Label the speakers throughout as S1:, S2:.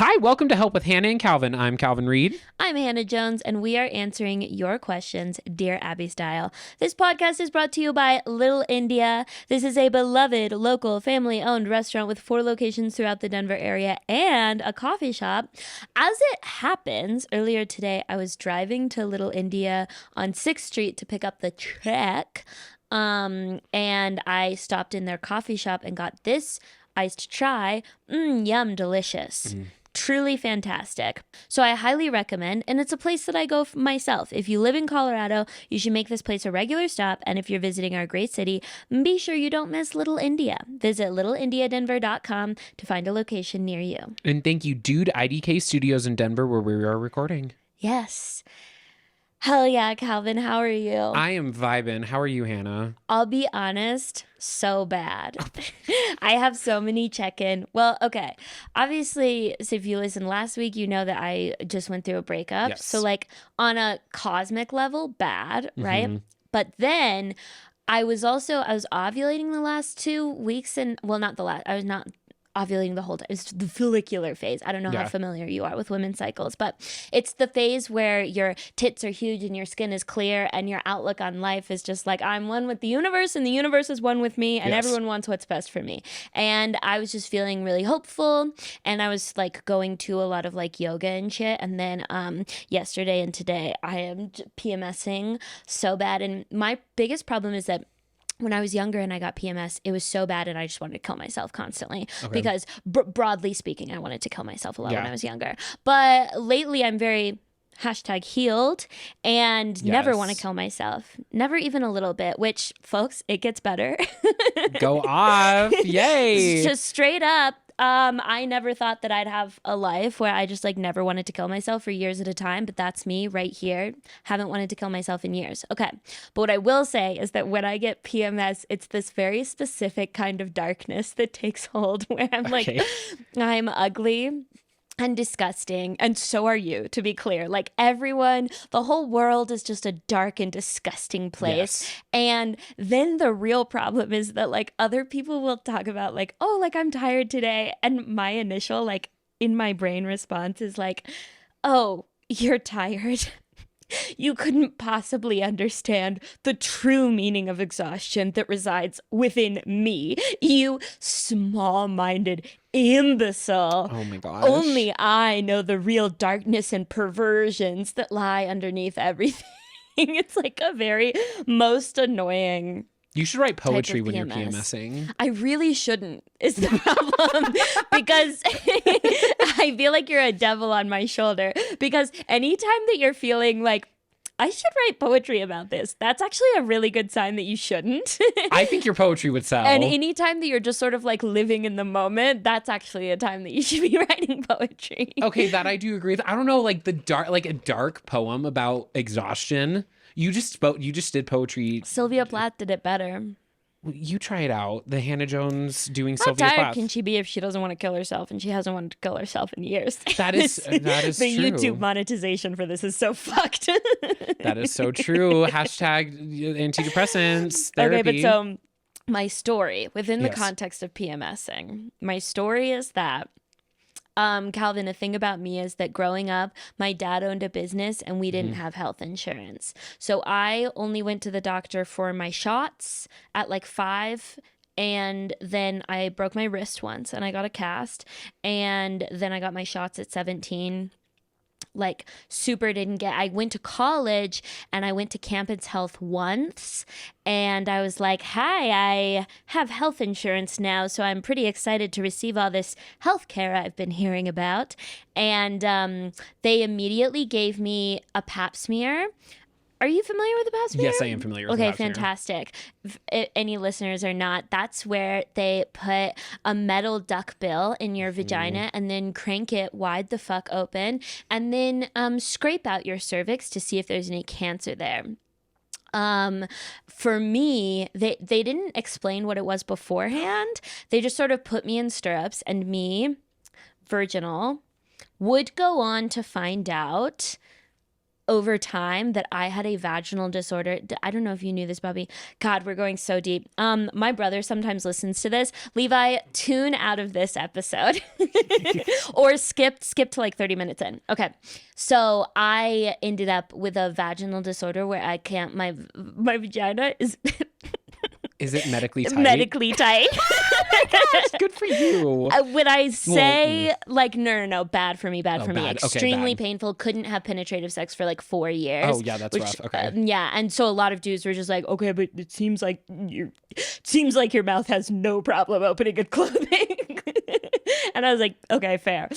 S1: Hi, welcome to Help with Hannah and Calvin. I'm Calvin Reed.
S2: I'm Hannah Jones, and we are answering your questions, Dear Abby style. This podcast is brought to you by Little India. This is a beloved, local, family-owned restaurant with 4 locations throughout the Denver area and a coffee shop. As it happens, earlier today, I was driving to Little India on 6th Street to pick up the check, and I stopped in their coffee shop and got this iced chai. Yum, delicious. Truly fantastic. So I highly recommend, and it's a place that I go myself. If you live in Colorado, you should make this place a regular stop, and if you're visiting our great city, be sure you don't miss Little India. Visit littleindiadenver.com to find a location near you.
S1: And thank you, Dude IDK Studios in Denver, where we are recording.
S2: Yes. Hell yeah, Calvin, how are you?
S1: I am vibing. How are you, Hannah?
S2: I'll be honest, so bad. I have so many check-in. Well, okay. Obviously, so if you listened last week, you know that I just went through a breakup.
S1: Yes.
S2: So like on a cosmic level, bad, right? But then I was ovulating the last 2 weeks I was not ovulating the whole time. It's the follicular phase. I don't know how familiar you are with women's cycles, but it's the phase where your tits are huge and your skin is clear and your outlook on life is just like, I'm one with the universe and the universe is one with me and everyone wants what's best for me. And I was just feeling really hopeful, and I was like going to a lot of like yoga and shit. And then yesterday and today I am PMSing so bad. And my biggest problem is that when I was younger and I got PMS, it was so bad and I just wanted to kill myself constantly because broadly speaking, I wanted to kill myself a lot when I was younger. But lately I'm very #healed and never want to kill myself. Never even a little bit, which folks, it gets better.
S1: Go off. Yay.
S2: Just straight up. I never thought that I'd have a life where I just like never wanted to kill myself for years at a time, but that's me right here. Haven't wanted to kill myself in years. Okay. But what I will say is that when I get PMS, it's this very specific kind of darkness that takes hold where I'm like, I'm ugly and disgusting, and so are you, to be clear. Like everyone, the whole world is just a dark and disgusting place. And then the real problem is that like other people will talk about like, oh, like I'm tired today, and my initial like in my brain response is like, oh, you're tired. You couldn't possibly understand the true meaning of exhaustion that resides within me, you small-minded imbecile.
S1: Oh my gosh.
S2: Only I know the real darkness and perversions that lie underneath everything. It's like a very most annoying.
S1: You should write poetry when you're PMSing.
S2: I really shouldn't, is the problem. Because I feel like you're a devil on my shoulder. Because anytime that you're feeling like, I should write poetry about this, that's actually a really good sign that you shouldn't.
S1: I think your poetry would sell.
S2: And anytime that you're just sort of like living in the moment, that's actually a time that you should be writing poetry.
S1: Okay, that I do agree with. I don't know, like a dark poem about exhaustion. You just did poetry.
S2: Sylvia Plath did it better.
S1: You try it out. The Hannah Jones doing
S2: How
S1: Sylvia
S2: tired
S1: Plath.
S2: can she be if she doesn't want to kill herself, and she hasn't wanted to kill herself in years?
S1: That is
S2: The
S1: true.
S2: YouTube monetization for this is so fucked.
S1: That is so true. #antidepressants therapy.
S2: Okay, but so my story within the
S1: Yes.
S2: context of PMSing, my story is that Calvin, the thing about me is that growing up, my dad owned a business and we didn't have health insurance. So I only went to the doctor for my shots at like 5. And then I broke my wrist once and I got a cast. And then I got my shots at 17. Like super didn't get. I went to college and I went to Campus Health once, and I was like, hi, I have health insurance now, so I'm pretty excited to receive all this health care I've been hearing about. And they immediately gave me a pap smear. Are you familiar with the pap smear?
S1: Yes, I am familiar with the pap smear.
S2: Okay, fantastic. If any listeners are not, that's where they put a metal duck bill in your vagina and then crank it wide the fuck open and then scrape out your cervix to see if there's any cancer there. For me, they didn't explain what it was beforehand. They just sort of put me in stirrups, and me, virginal, would go on to find out over time that I had a vaginal disorder. I don't know if you knew this, Bobby. God, we're going so deep. My brother sometimes listens to this. Levi, tune out of this episode or skip to like 30 minutes in. Okay. So I ended up with a vaginal disorder where I can't, my vagina is
S1: Is it medically tight?
S2: medically tight.
S1: Gosh, good for you.
S2: When I say like no, bad for me, bad for me,
S1: bad. Okay,
S2: extremely
S1: bad.
S2: painful. Couldn't have penetrative sex for like 4 years.
S1: Oh, yeah, that's rough. Okay.
S2: Yeah, and so a lot of dudes were just like, okay, but it seems like your mouth has no problem opening and clothing, and I was like, okay, fair.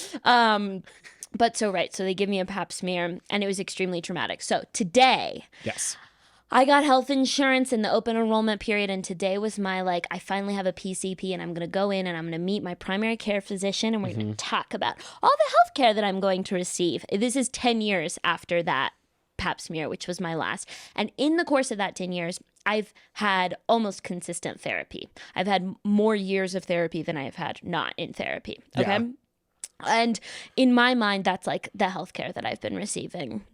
S2: But so they give me a pap smear, and it was extremely traumatic. So today,
S1: Yes.
S2: I got health insurance in the open enrollment period, and today was my I finally have a PCP, and I'm going to go in and I'm going to meet my primary care physician, and we're going to talk about all the health care that I'm going to receive. This is 10 years after that pap smear, which was my last. And in the course of that 10 years, I've had almost consistent therapy. I've had more years of therapy than I have had not in therapy. Okay.
S1: Yeah.
S2: And in my mind, that's like the healthcare that I've been receiving.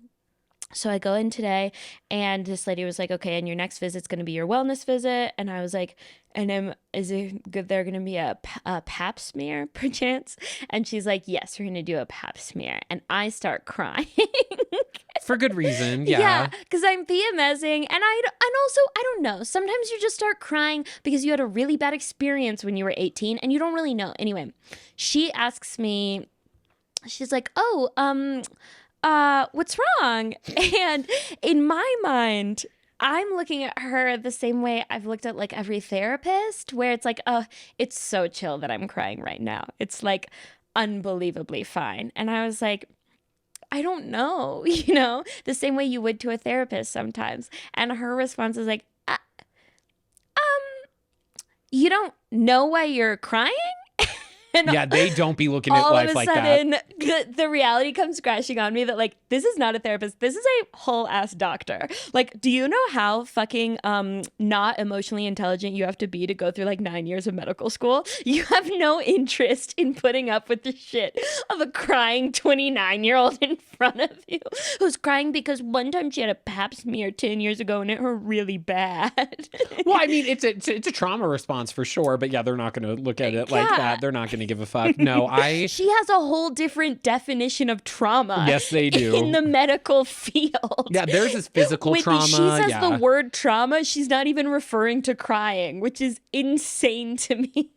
S2: So I go in today, and this lady was like, okay, and your next visit's going to be your wellness visit. And I was like, is it good there going to be a pap smear perchance? And she's like, yes, we're going to do a pap smear. And I start crying.
S1: For good reason. Yeah.
S2: Because I'm PMSing, and also, I don't know. Sometimes you just start crying because you had a really bad experience when you were 18 and you don't really know. Anyway, she asks me, she's like, oh, what's wrong? And in my mind, I'm looking at her the same way I've looked at like every therapist, where it's like, oh, it's so chill that I'm crying right now. It's like unbelievably fine. And I was like, I don't know, the same way you would to a therapist sometimes. And her response is like, you don't know why you're crying? And
S1: Yeah, they don't be looking at life like that.
S2: All of a sudden, the reality comes crashing on me that, like, this is not a therapist. This is a whole-ass doctor. Like, do you know how fucking not emotionally intelligent you have to be to go through, like, 9 years of medical school? You have no interest in putting up with the shit of a crying 29-year-old in front of you who's crying because one time she had a pap smear 10 years ago and it hurt really bad.
S1: Well, I mean, it's a trauma response for sure, but yeah, they're not going to look at it like that. They're not going to give a fuck. No,
S2: She has a whole different definition of trauma.
S1: Yes, they do.
S2: In the medical field.
S1: Yeah, theirs is physical trauma.
S2: She says the word trauma. She's not even referring to crying, which is insane to me.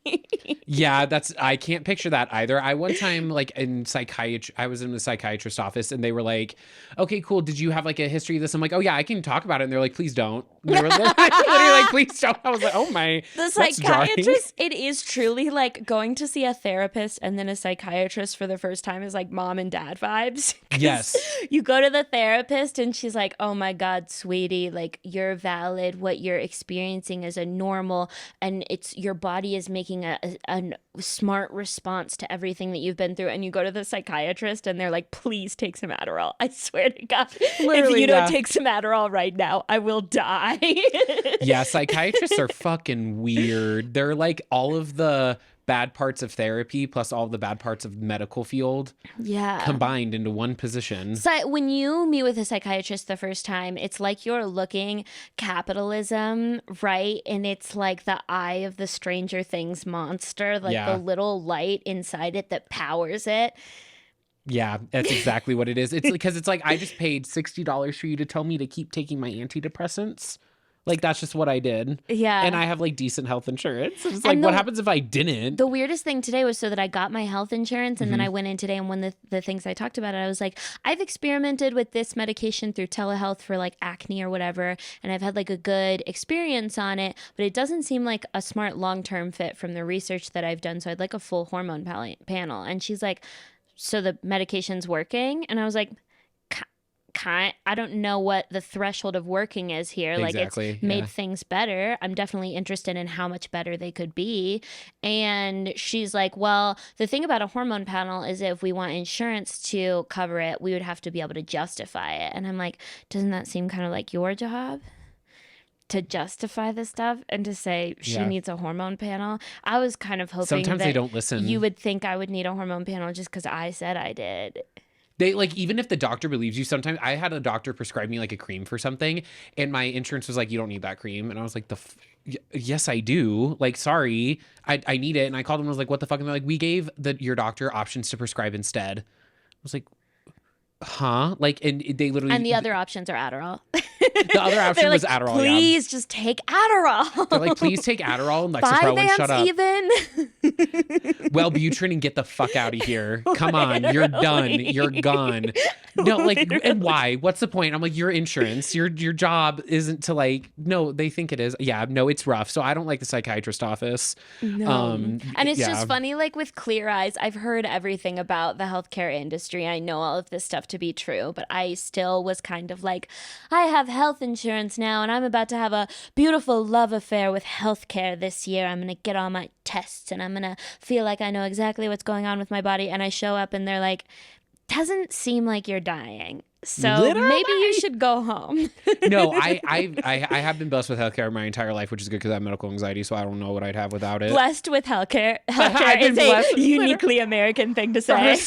S1: Yeah, I can't picture that either. I one time, like in psychiatry, I was in the psychiatrist's office and they were like, okay, cool. Did you have like a history of this? I'm like, oh yeah, I can talk about it. And they're like, please don't. And they were literally like, please don't. I was like, oh my.
S2: The psychiatrist, it is truly like going to see a therapist and then a psychiatrist for the first time is like mom and dad vibes.
S1: Yes.
S2: You go to the therapist and she's like, oh my God, sweetie, like you're valid. What you're experiencing is a normal, and it's your body is making a smart response to everything that you've been through. And you go to the psychiatrist and they're like, please take some Adderall. I swear to God,
S1: Literally,
S2: if you don't take some Adderall right now, I will die.
S1: Yeah, psychiatrists are fucking weird. They're like all of the bad parts of therapy plus all the bad parts of medical field combined into one position.
S2: So when you meet with a psychiatrist the first time, it's like you're looking capitalism, right? And it's like the eye of the Stranger Things monster, like the little light inside it that powers it.
S1: Yeah, that's exactly what it is. It's because it's like, I just paid $60 for you to tell me to keep taking my antidepressants. Like, that's just what I did.
S2: Yeah.
S1: And I have, like, decent health insurance. It's like, what happens if I didn't?
S2: The weirdest thing today was so that I got my health insurance, and then I went in today, and one of the things I talked about it, I was like, I've experimented with this medication through telehealth for, like, acne or whatever, and I've had, like, a good experience on it, but it doesn't seem like a smart long-term fit from the research that I've done, so I'd like a full hormone panel. And she's like, so the medication's working? And I was like, I don't know what the threshold of working is here.
S1: Exactly,
S2: like, it's made things better. I'm definitely interested in how much better they could be. And she's like, well, the thing about a hormone panel is if we want insurance to cover it, we would have to be able to justify it. And I'm like, doesn't that seem kind of like your job? To justify this stuff and to say she needs a hormone panel. I was kind of hoping
S1: sometimes
S2: that
S1: they don't listen.
S2: You would think I would need a hormone panel just because I said I did.
S1: They like, even if the doctor believes you, sometimes I had a doctor prescribe me like a cream for something, and my insurance was like, you don't need that cream. And I was like, yes, I do. Like, sorry, I need it. And I called them and was like, what the fuck? And they're like, we gave your doctor options to prescribe instead. I was like, huh? Like, and they literally,
S2: And the other options are Adderall.
S1: the other option
S2: They're
S1: was
S2: like,
S1: Adderall.
S2: please just take Adderall.
S1: They're like, please take Adderall and Lexapro and shut up.
S2: even.
S1: Wellbutrin and get the fuck out of here. Come on, you're done. You're gone. No, like, and why? What's the point? I'm like, your insurance, your job isn't to like. No, they think it is. Yeah, no, it's rough. So I don't like the psychiatrist office.
S2: No. And it's
S1: yeah.
S2: just funny, like with Clear Eyes, I've heard everything about the healthcare industry. I know all of this stuff to be true, but I still was kind of like, I have health insurance now, and I'm about to have a beautiful love affair with healthcare this year. I'm going to get all my tests, and I'm going to feel like I know exactly what's going on with my body. And I show up, and they're like, doesn't seem like you're dying. So
S1: Literally?
S2: maybe you should go home.
S1: No, I have been blessed with healthcare my entire life, which is good because I have medical anxiety, so I don't know what I'd have without it.
S2: Blessed with healthcare.
S1: I've
S2: Healthcare
S1: been
S2: is
S1: blessed-
S2: a uniquely American thing to say.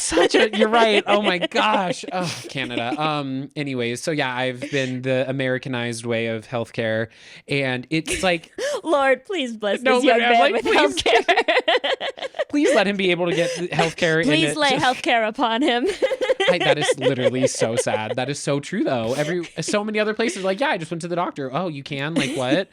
S1: You're right. Oh my gosh. Oh, Canada. Anyways, so yeah, I've been the Americanized way of healthcare, and it's like,
S2: Lord, please bless
S1: No,
S2: this young
S1: literally, I'm
S2: man
S1: like,
S2: with
S1: please.
S2: healthcare.
S1: please let him be able to get healthcare.
S2: Please lay healthcare upon him.
S1: That is literally so sad. That is so true, though. So many other places are like, yeah, I just went to the doctor. Oh, you can? Like, what?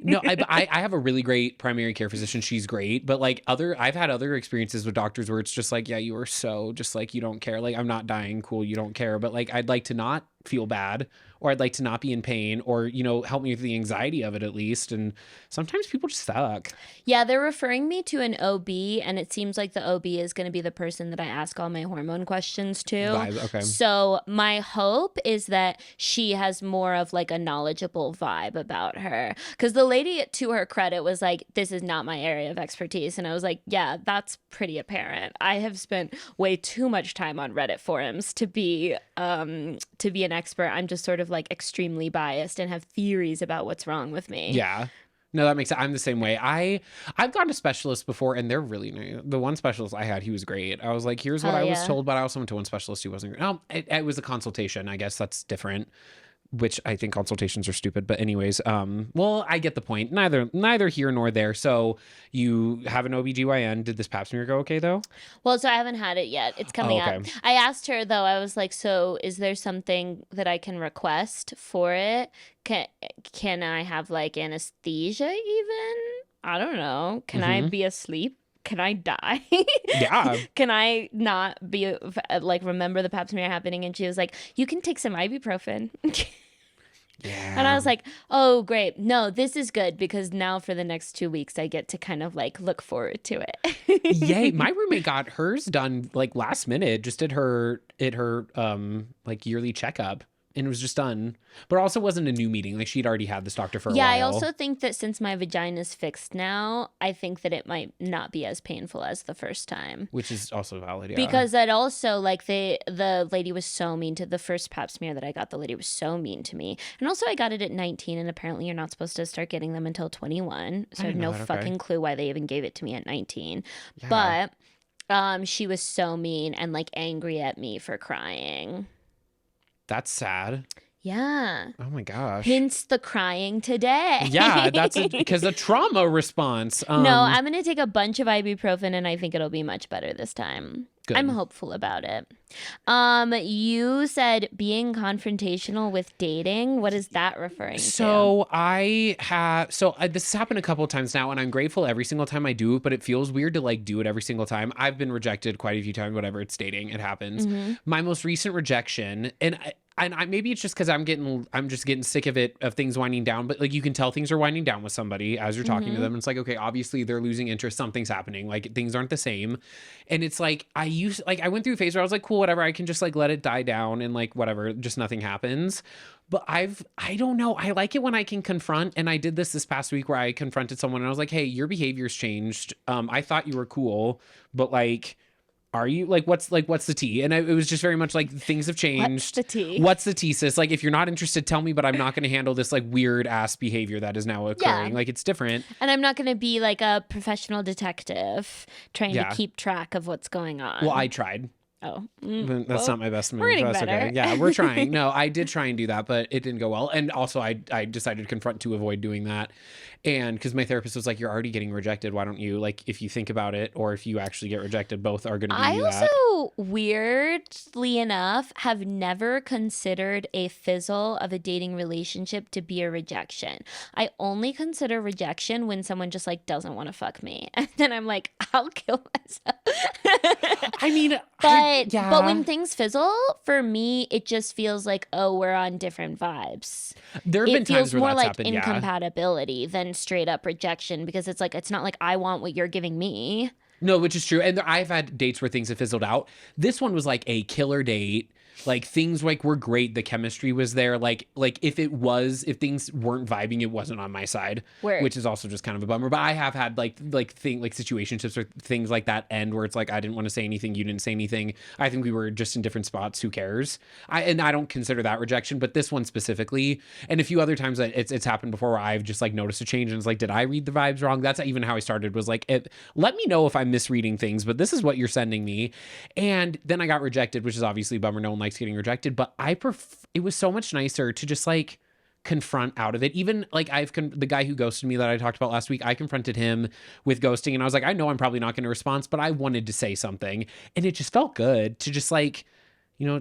S1: No, I have a really great primary care physician. She's great, but like I've had other experiences with doctors where it's just like, yeah, you are so just like, you don't care. Like, I'm not dying. Cool, you don't care. But like, I'd like to not feel bad, or I'd like to not be in pain, or help me with the anxiety of it at least. And sometimes people just suck.
S2: Yeah, they're referring me to an OB, and it seems like the OB is going to be the person that I ask all my hormone questions to.
S1: Okay.
S2: So my hope is that she has more of like a knowledgeable vibe about her, because the lady, to her credit, was like, this is not my area of expertise. And I was like, yeah, that's pretty apparent. I have spent way too much time on Reddit forums to be an expert. I'm just sort of like extremely biased and have theories about what's wrong with me.
S1: Yeah. No, that makes sense. I'm the same way. I've gone to specialists before, and they're really nice. The one specialist I had, he was great. I was like, here's what I was told, but I also went to one specialist who wasn't great. No, it was a consultation. I guess that's different, which I think consultations are stupid. But anyways, well, I get the point. Neither here nor there. So you have an OBGYN. Did this pap smear go okay, though?
S2: Well, so I haven't had it yet. It's coming up. I asked her, though, I was like, so is there something that I can request for it? Can I have like anesthesia even? I don't know. Can I be asleep? Can I die?
S1: Yeah.
S2: Can I not be like remember the pap smear happening? And she was like, you can take some ibuprofen.
S1: Yeah.
S2: And I was like, oh, great. No, this is good, because now for the next 2 weeks, I get to kind of like look forward to it.
S1: Yay. My roommate got hers done like last minute, just did her like yearly checkup. And it was just done. But it also wasn't a new meeting. Like, she'd already had this doctor for a while.
S2: Yeah, I also think that since my vagina's fixed now, I think that it might not be as painful as the first time.
S1: Which is also valid, yeah.
S2: Because that also, like, the lady was so mean to the first pap smear that I got. The lady was so mean to me. And also, I got it at 19, and apparently you're not supposed to start getting them until 21. So I have no fucking clue why they even gave it to me at 19. Yeah. But she was so mean and, like, angry at me for crying.
S1: That's sad.
S2: Yeah.
S1: Oh my gosh.
S2: Hence the crying today.
S1: Yeah, that's because the trauma response.
S2: No, I'm going to take a bunch of ibuprofen, and I think it'll be much better this time. Good. I'm hopeful about it. You said being confrontational with dating. What is that referring to?
S1: So this has happened a couple of times now, and I'm grateful every single time I do it, but it feels weird to like do it every single time. I've been rejected quite a few times, whatever, it's dating, it happens. My most recent rejection, and I maybe it's just because I'm just getting sick of it, of things winding down, but like you can tell things are winding down with somebody as you're talking to them. And it's like, okay, obviously they're losing interest, something's happening, like things aren't the same. And it's like I went through a phase where I was like, cool, whatever, I can just like let it die down and like whatever, just nothing happens. But I don't know, I like it when I can confront, and I did this past week where I confronted someone and I was like, hey, your behavior's changed. I thought you were cool, but like, are you like, what's the tea? And it was just very much like, things have changed. What's the tea, sis? Like, if you're not interested, tell me, but I'm not going to handle this like weird ass behavior that is now occurring. Yeah. Like, it's different.
S2: And I'm not going to be like a professional detective trying to keep track of what's going on.
S1: Well, I tried. That's not my best move.
S2: we're getting
S1: That's
S2: better.
S1: okay. Yeah, we're trying. No, I did try and do that, but it didn't go well. And also, I decided to confront to avoid doing that. And because my therapist was like, "You're already getting rejected. Why don't you, like, if you think about it, or if you actually get rejected, both are going to
S2: I
S1: do that."
S2: also, weirdly enough, have never considered a fizzle of a dating relationship to be a rejection. I only consider rejection when someone just like doesn't want to fuck me, and then I'm like, I'll kill myself.
S1: I mean,
S2: But when things fizzle, for me, it just feels like, oh, we're on different vibes.
S1: there have been
S2: It
S1: times
S2: feels
S1: where
S2: more
S1: that's
S2: like
S1: happened. Yeah.
S2: incompatibility than straight up rejection, because it's like, it's not like I want what you're giving me.
S1: No, which is true. And I've had dates where things have fizzled out. This one was like a killer date. Like things like were great. The chemistry was there. Like if things weren't vibing, it wasn't on my side,
S2: Word.
S1: which is also just kind of a bummer. But I have had like situationships or things like that end where it's like, I didn't want to say anything. You didn't say anything. I think we were just in different spots. Who cares? I don't consider that rejection, but this one specifically, and a few other times that it's happened before where I've just like noticed a change and it's like, did I read the vibes wrong? That's even how I started, was like, let me know if I'm misreading things, but this is what you're sending me. And then I got rejected, which is obviously a bummer. No one likes getting rejected, but it was so much nicer to just like confront out of it. Even like the guy who ghosted me that I talked about last week, I confronted him with ghosting and I was like, I know I'm probably not going to respond, but I wanted to say something, and it just felt good to just like,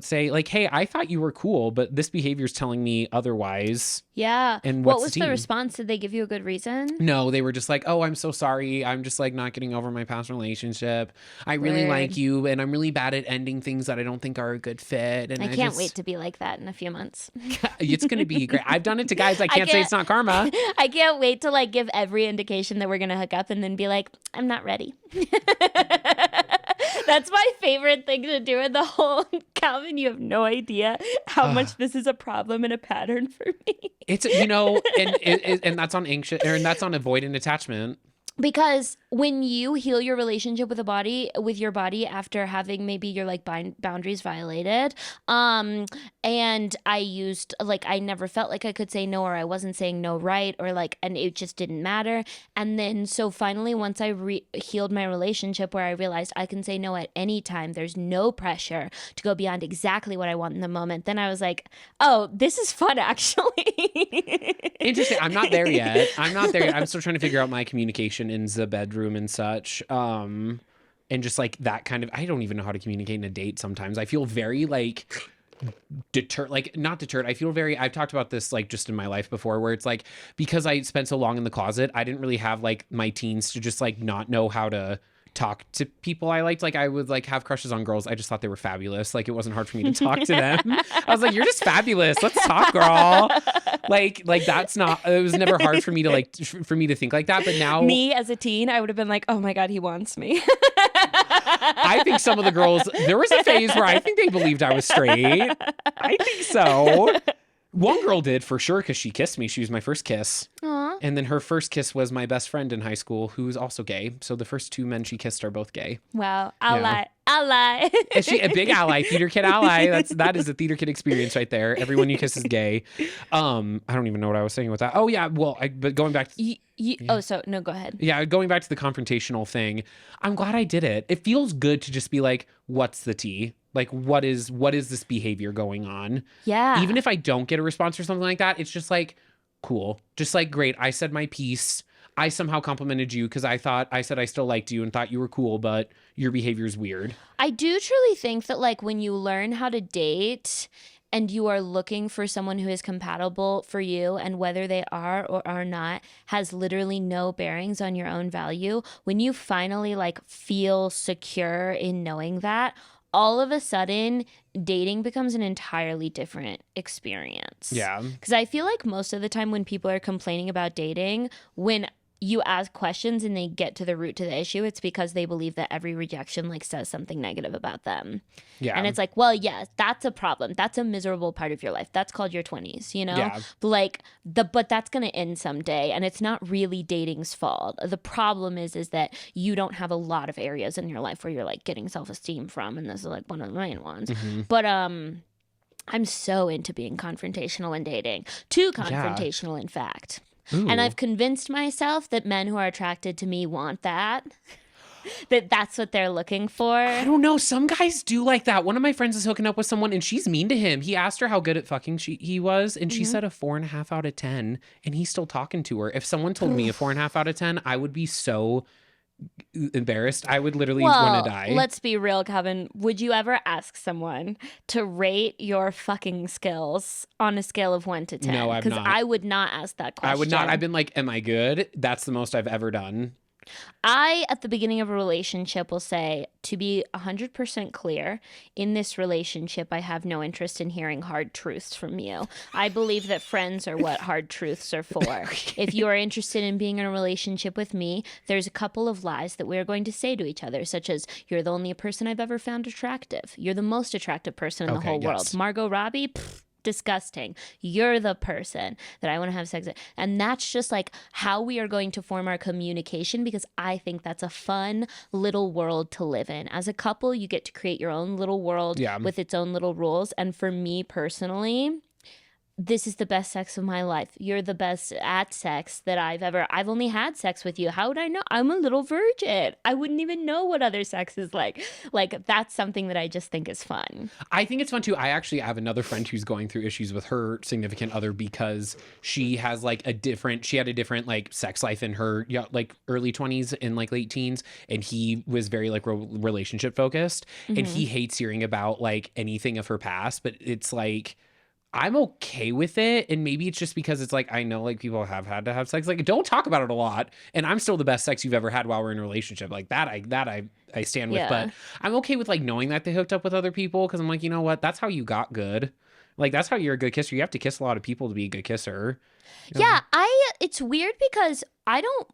S1: say like, hey, I thought you were cool, but this behavior is telling me otherwise.
S2: Yeah.
S1: And
S2: what
S1: what's
S2: was
S1: the
S2: the
S1: tea?
S2: response? Did they give you a good reason?
S1: No, they were just like, oh, I'm so sorry. I'm just like not getting over my past relationship. I really
S2: Word.
S1: like you, and I'm really bad at ending things that I don't think are a good fit. And
S2: I can't wait to be like that in a few months.
S1: It's going to be great. I've done it to guys. I can't say it's not karma.
S2: I can't wait to like give every indication that we're going to hook up and then be like, I'm not ready. That's my favorite thing to do in the whole Calvin. You have no idea how much this is a problem and a pattern for me.
S1: It's, and that's on anxious, and that's on avoidant attachment.
S2: Because when you heal your relationship with your body after having maybe your like boundaries violated, and I never felt like I could say no, or I wasn't saying no right, or like, and it just didn't matter. And then so finally, once I healed my relationship, where I realized I can say no at any time, there's no pressure to go beyond exactly what I want in the moment. Then I was like, oh, this is fun actually.
S1: Interesting. I'm not there yet. I'm still trying to figure out my communication in the bedroom and such. And just like that kind of, I don't even know how to communicate in a date sometimes. I feel very like not deterred. I feel very, I've talked about this like just in my life before, where it's like, because I spent so long in the closet, I didn't really have like my teens to just like not know how to talk to people I liked. Like I would like have crushes on girls. I just thought they were fabulous. Like it wasn't hard for me to talk to them. I was like, you're just fabulous. Let's talk, girl. Like that's not, it was never hard for me to like, for me to think like that. But now
S2: me as a teen, I would have been like, oh my God, he wants me.
S1: I think some of the girls, there was a phase where I think they believed I was straight. I think so. One girl did for sure, because she kissed me. She was my first kiss.
S2: Aww.
S1: And then her first kiss was my best friend in high school, who's also gay. So the first two men she kissed are both gay.
S2: Wow. Ally.
S1: Is she a big ally, theater kid ally? That is a theater kid experience right there. Everyone you kiss is gay. I don't even know what I was saying with that. Oh yeah, well, but going back to
S2: No, go ahead.
S1: Yeah, going back to the confrontational thing, I'm glad I did it. It feels good to just be like, what's the tea? Like, what is this behavior going on?
S2: Yeah.
S1: Even if I don't get a response or something like that, it's just like, cool. Just like, great. I said my piece. I somehow complimented you because I said I still liked you and thought you were cool, but your behavior is weird.
S2: I do truly think that like when you learn how to date and you are looking for someone who is compatible for you, and whether they are or are not has literally no bearings on your own value, when you finally like feel secure in knowing that, all of a sudden dating becomes an entirely different experience.
S1: Yeah.
S2: Because I feel like most of the time when people are complaining about dating, when you ask questions and they get to the root to the issue, it's because they believe that every rejection like says something negative about them.
S1: Yeah.
S2: And it's like, well, yes, that's a problem. That's a miserable part of your life. That's called your 20s, you know?
S1: Yeah.
S2: But that's going to end someday, and it's not really dating's fault. The problem is that you don't have a lot of areas in your life where you're like getting self-esteem from, and this is like one of the main ones.
S1: Mm-hmm.
S2: But I'm so into being confrontational in dating. Too confrontational, in fact.
S1: Ooh.
S2: And I've convinced myself that men who are attracted to me want that. that's what they're looking for.
S1: I don't know. Some guys do like that. One of my friends is hooking up with someone and she's mean to him. He asked her how good at fucking he was, and she said a 4.5 out of 10, and he's still talking to her. If someone told me a 4.5 out of 10, I would be so embarrassed. I would literally want to die.
S2: Let's be real, Kevin. Would you ever ask someone to rate your fucking skills on a scale of 1 to 10?
S1: No, I'm
S2: Because
S1: not.
S2: I would not ask that question.
S1: I would not. I've been like, am I good? That's the most I've ever done.
S2: I, at the beginning of a relationship, will say, to be 100% clear, in this relationship, I have no interest in hearing hard truths from you. I believe that friends are what hard truths are for. If you are interested in being in a relationship with me, there's a couple of lies that we're going to say to each other, such as, you're the only person I've ever found attractive. You're the most attractive person in the whole world. Margot Robbie? Pfft. Disgusting. You're the person that I want to have sex with. And that's just like how we are going to form our communication, because I think that's a fun little world to live in. As a couple, you get to create your own little world with its own little rules. And for me personally, this is the best sex of my life. You're the best at sex that I've only had sex with you. How would I know? I'm a little virgin. I wouldn't even know what other sex is like. Like, that's something that I just think is fun.
S1: I think it's fun too. I actually have another friend who's going through issues with her significant other because she has like she had a different like sex life in her like early 20s and like late teens. And he was very like relationship focused, and he hates hearing about like anything of her past, but it's like, I'm okay with it. And maybe it's just because it's like, I know like people have had to have sex. Like, don't talk about it a lot. And I'm still the best sex you've ever had while we're in a relationship. Like I stand with. But I'm okay with like knowing that they hooked up with other people, because I'm like, you know what? That's how you got good. Like, that's how you're a good kisser. You have to kiss a lot of people to be a good kisser.
S2: You know? Yeah, it's weird because I don't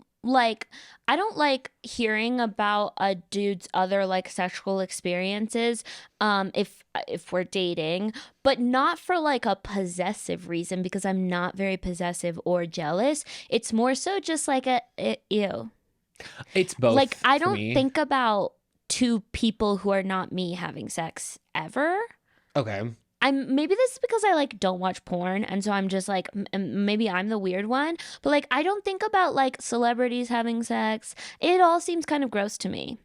S2: like hearing about a dude's other like sexual experiences if we're dating, but not for like a possessive reason, because I'm not very possessive or jealous. It's more so just like ew.
S1: It's both.
S2: Like, I don't think about two people who are not me having sex ever.
S1: Okay.
S2: Maybe this is because I like don't watch porn, and so I'm just like, maybe I'm the weird one, but like I don't think about like celebrities having sex. It all seems kind of gross to me.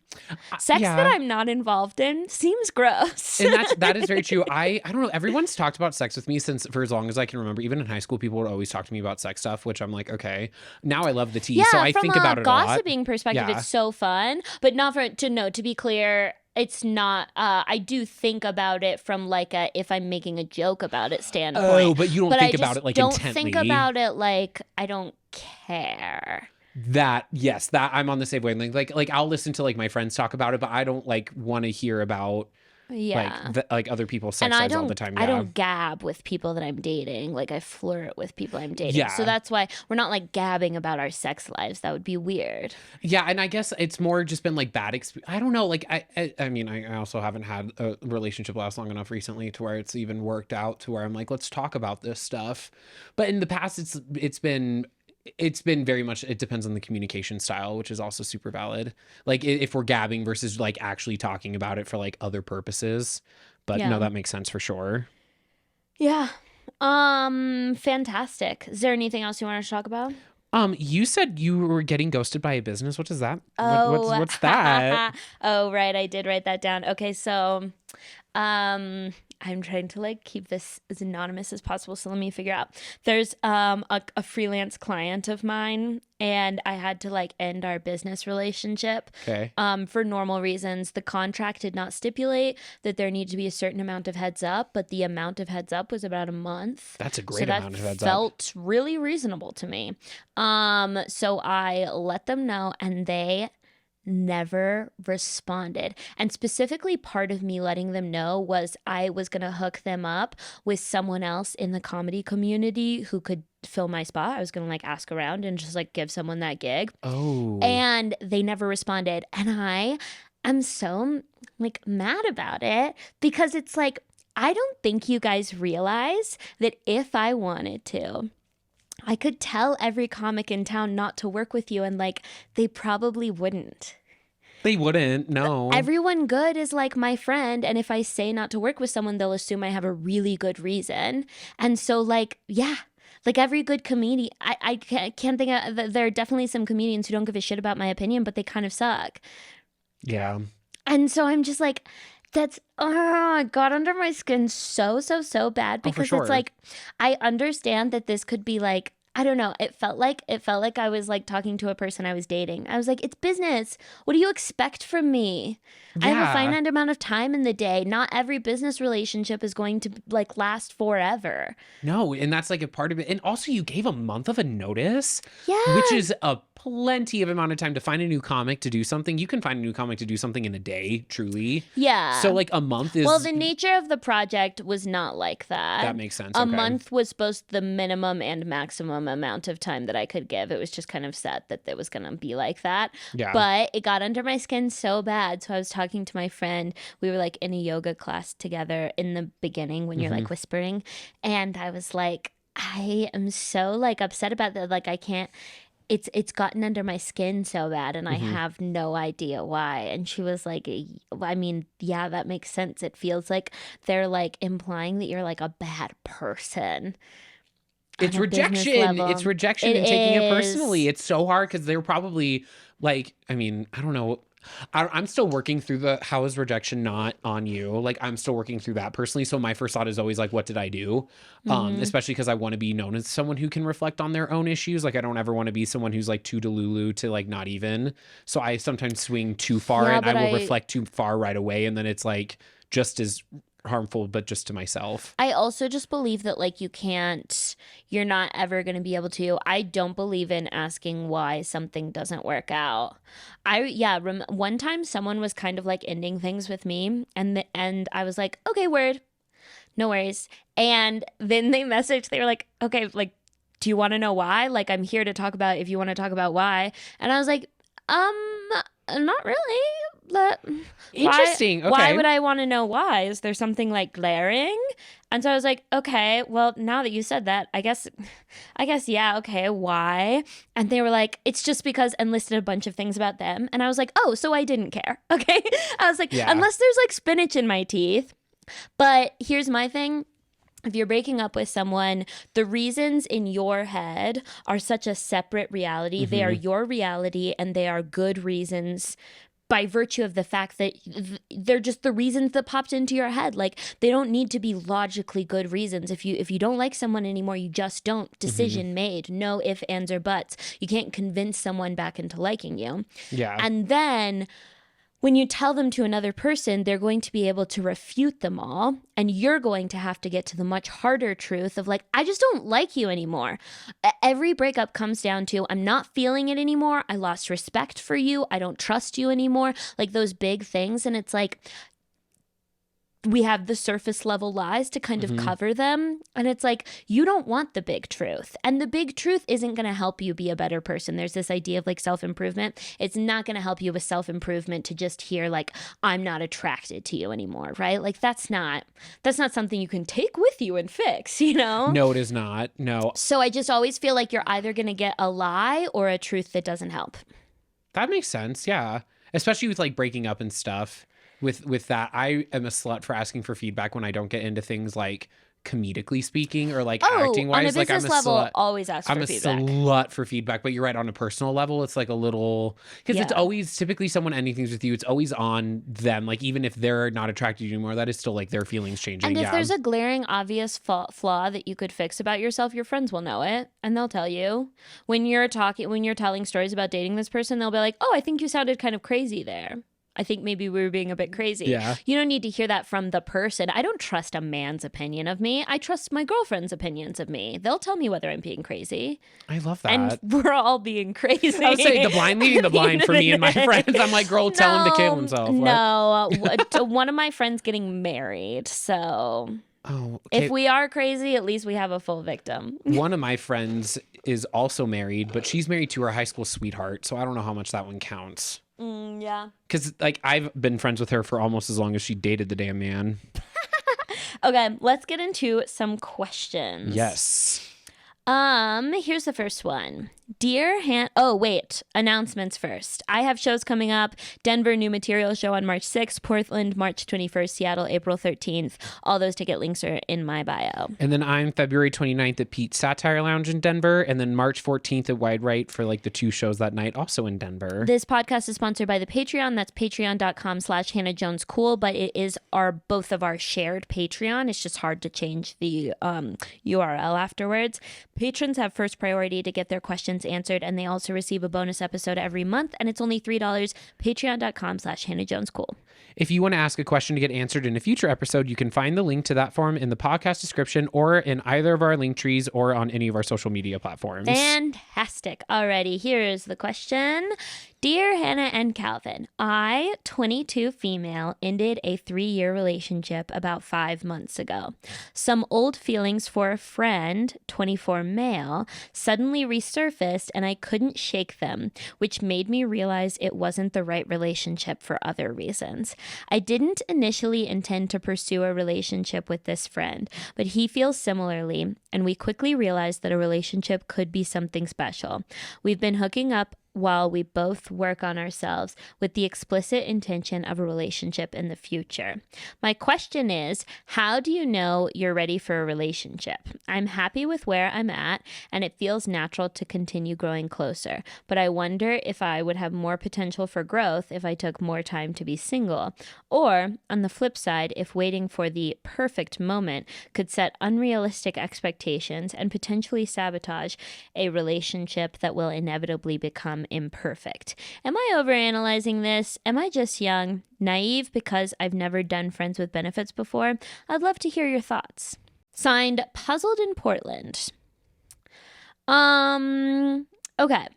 S2: Sex that I'm not involved in seems gross.
S1: And that is very true. I don't know. Everyone's talked about sex with me for as long as I can remember. Even in high school, people would always talk to me about sex stuff, which I'm like, okay. Now I love the tea, so I think about it a lot.
S2: From a gossiping perspective, it's so fun, but not to be clear. It's not, I do think about it from like if I'm making a joke about it standpoint.
S1: Oh, but you don't think about it like intently.
S2: Don't think about it like I don't care.
S1: Yes, I'm on the same wavelength. Like I'll listen to like my friends talk about it, but I don't like want to hear about like other people's sex lives all the time.
S2: I don't gab with people that I'm dating. Like, I flirt with people I'm dating. Yeah. So that's why we're not like gabbing about our sex lives. That would be weird.
S1: Yeah, and I guess it's more just been like bad experience. I don't know. Like I mean, I also haven't had a relationship last long enough recently to where it's even worked out to where I'm like, let's talk about this stuff. But in the past, it's been very much, it depends on the communication style, which is also super valid. Like if we're gabbing versus like actually talking about it for like other purposes. But no, that makes sense for sure.
S2: Yeah. Fantastic. Is there anything else you want to talk about?
S1: You said you were getting ghosted by a business. What is that? Oh, what's that?
S2: Oh, right. I did write that down. Okay. So, I'm trying to like keep this as anonymous as possible. So let me figure out. There's a freelance client of mine, and I had to like end our business relationship.
S1: Okay.
S2: For normal reasons. The contract did not stipulate that there needed to be a certain amount of heads up, but the amount of heads up was about a month.
S1: That's a great amount of heads up.
S2: Felt really reasonable to me. So I let them know, and they never responded. And specifically, part of me letting them know was I was going to hook them up with someone else in the comedy community who could fill my spot. I was going to like ask around and just like give someone that gig.
S1: Oh.
S2: And they never responded. And I am so like mad about it, because it's like, I don't think you guys realize that if I wanted to, I could tell every comic in town not to work with you, and like they probably wouldn't.
S1: They wouldn't, no.
S2: Everyone good is like my friend, and if I say not to work with someone, they'll assume I have a really good reason. And so like, yeah, like every good comedian, I can't think of, there are definitely some comedians who don't give a shit about my opinion, but they kind of suck.
S1: Yeah.
S2: And so I'm just like, that's, oh, it got under my skin so, so, so bad
S1: Oh, for
S2: because it's
S1: sure.
S2: like, I understand that this could be like, I don't know. It felt like I was like talking to a person I was dating. I was like, it's business. What do you expect from me? I have a
S1: Yeah.
S2: finite amount of time in the day. Not every business relationship is going to like last forever.
S1: No, and that's like a part of it. And also, you gave a month of a notice, which
S2: Yeah.
S1: is a plenty of amount of time to find a new comic to do something. You can find a new comic to do something in a day, truly. So,
S2: Yeah.
S1: like, a month
S2: Well,
S1: is
S2: the nature of the project was not like that.
S1: that makes sense.
S2: A
S1: Okay.
S2: month was supposed the minimum and maximum amount of time that I could give. It was just kind of set that it was going to be like that.
S1: Yeah.
S2: But it got under my skin so bad. So I was talking to my friend. We were like in a yoga class together in the beginning when you're like whispering. And I was like, I am so like upset about that. Like I can't it's gotten under my skin so bad and I have no idea why. And she was like, I mean, yeah, that makes sense. It feels like they're like implying that you're like a bad person
S1: It's
S2: on a business
S1: rejection.
S2: level.
S1: It's rejection
S2: It
S1: and taking it personally.
S2: is.
S1: It's so hard because they're probably like, I mean, I don't know. I'm still working through the how is rejection not on you? Like I'm still working through that personally. So my first thought is always like, what did I do? Especially because I want to be known as someone who can reflect on their own issues. Like I don't ever want to be someone who's like too delulu to like not even. So I sometimes swing too far
S2: Yeah,
S1: and I
S2: but
S1: will reflect too far right away, and then it's like just as harmful, but just to myself.
S2: I also just believe that like you're not ever going to be able to. I don't believe in asking why something doesn't work out. One time someone was kind of like ending things with me and I was like, "Okay, word. No worries." And then they messaged, they were like, "Okay, like do you want to know why? Like I'm here to talk about if you want to talk about why." And I was like, not really. But
S1: Interesting.
S2: why
S1: Okay.
S2: would I want to know why? Is there something like glaring? And so I was like, okay, well, now that you said that, I guess, yeah, okay, why? And they were like, it's just because, and listed a bunch of things about them. And I was like, oh, so I didn't care. Okay. I was like,
S1: Yeah.
S2: unless there's like spinach in my teeth. But here's my thing. If you're breaking up with someone, the reasons in your head are such a separate reality. They are your reality and they are good reasons by virtue of the fact that they're just the reasons that popped into your head. Like they don't need to be logically good reasons. If you don't like someone anymore, you just don't. Decision made. No ifs, ands, or buts. You can't convince someone back into liking you.
S1: Yeah.
S2: And then when you tell them to another person, they're going to be able to refute them all. And you're going to have to get to the much harder truth of like, I just don't like you anymore. Every breakup comes down to, I'm not feeling it anymore. I lost respect for you. I don't trust you anymore. Like those big things. And it's like, we have the surface level lies to kind of cover them. And it's like, you don't want the big truth. And the big truth isn't going to help you be a better person. There's this idea of like self-improvement. It's not going to help you with self-improvement to just hear like, I'm not attracted to you anymore, right? Like that's not something you can take with you and fix, you know?
S1: No, it is not. No.
S2: So I just always feel like you're either going to get a lie or a truth that doesn't help.
S1: That makes sense. Yeah. Especially with like breaking up and stuff. With that, I am a slut for asking for feedback when I don't get into things like comedically speaking or like acting
S2: On a
S1: wise. Like
S2: business
S1: I'm a
S2: level,
S1: slut.
S2: always ask
S1: I'm
S2: for
S1: a
S2: feedback.
S1: slut for feedback, but you're right. On a personal level, it's like a little because it's
S2: Yeah.
S1: always typically someone ending things with you. It's always on them. Like even if they're not attracted to you anymore, that is still like their feelings changing.
S2: And if
S1: Yeah.
S2: there's a glaring, obvious flaw that you could fix about yourself, your friends will know it and they'll tell you. When you're telling stories about dating this person, they'll be like, "Oh, I think you sounded kind of crazy there. I think maybe we were being a bit crazy."
S1: Yeah.
S2: You don't need to hear that from the person. I don't trust a man's opinion of me. I trust my girlfriend's opinions of me. They'll tell me whether I'm being crazy.
S1: I love that.
S2: And we're all being crazy.
S1: I would say the blind leading the blind for me and my friends. I'm like, girl, tell him to kill himself. What?
S2: No, one of my friends getting married. So
S1: Oh, okay.
S2: if we are crazy, at least we have a full victim.
S1: One of my friends is also married, but she's married to her high school sweetheart. So I don't know how much that one counts.
S2: Yeah.
S1: Because like I've been friends with her for almost as long as she dated the damn man.
S2: Okay, let's get into some questions.
S1: Yes.
S2: Here's the first one. Dear oh wait, announcements first. I have shows coming up. Denver, new material show on March 6th, Portland March 21st, Seattle April 13th. All those ticket links are in my bio.
S1: And then I'm February 29th at Pete's Satire Lounge in Denver, and then March 14th at Wide Right for like the 2 shows that night, also in Denver.
S2: This podcast is sponsored by the Patreon. That's patreon.com/HannahJonesCool, but it is both of our shared Patreon. It's just hard to change the URL afterwards. Patrons have first priority to get their questions answered, and they also receive a bonus episode every month, and it's only $3. Patreon.com/HannahJonesCool.
S1: If you want to ask a question to get answered in a future episode, you can find the link to that form in the podcast description or in either of our link trees or on any of our social media platforms.
S2: Fantastic. Alrighty, here's the question. Dear Hannah and Calvin, I, 22 female, ended a 3-year relationship about 5 months ago. Some old feelings for a friend, 24 male, suddenly resurfaced and I couldn't shake them, which made me realize it wasn't the right relationship for other reasons. I didn't initially intend to pursue a relationship with this friend, but he feels similarly, and we quickly realized that a relationship could be something special. We've been hooking up while we both work on ourselves with the explicit intention of a relationship in the future. My question is, how do you know you're ready for a relationship? I'm happy with where I'm at, and it feels natural to continue growing closer, but I wonder if I would have more potential for growth if I took more time to be single, or on the flip side, if waiting for the perfect moment could set unrealistic expectations and potentially sabotage a relationship that will inevitably become imperfect. Am I overanalyzing this? Am I just young, naive because I've never done friends with benefits before? I'd love to hear your thoughts. Signed, Puzzled in Portland. Okay.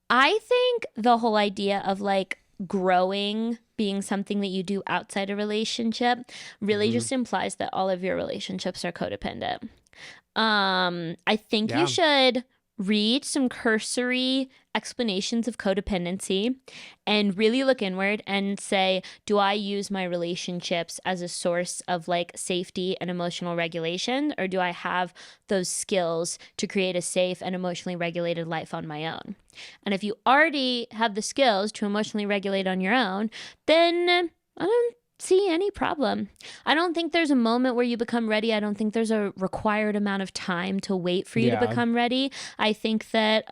S2: I think the whole idea of like growing being something that you do outside a relationship really just implies that all of your relationships are codependent. I think you should read some cursory explanations of codependency and really look inward and say, do I use my relationships as a source of like safety and emotional regulation, or do I have those skills to create a safe and emotionally regulated life on my own? And if you already have the skills to emotionally regulate on your own, then I don't see any problem. I don't think there's a moment where you become ready. I don't think there's a required amount of time to wait for you to become ready. I think that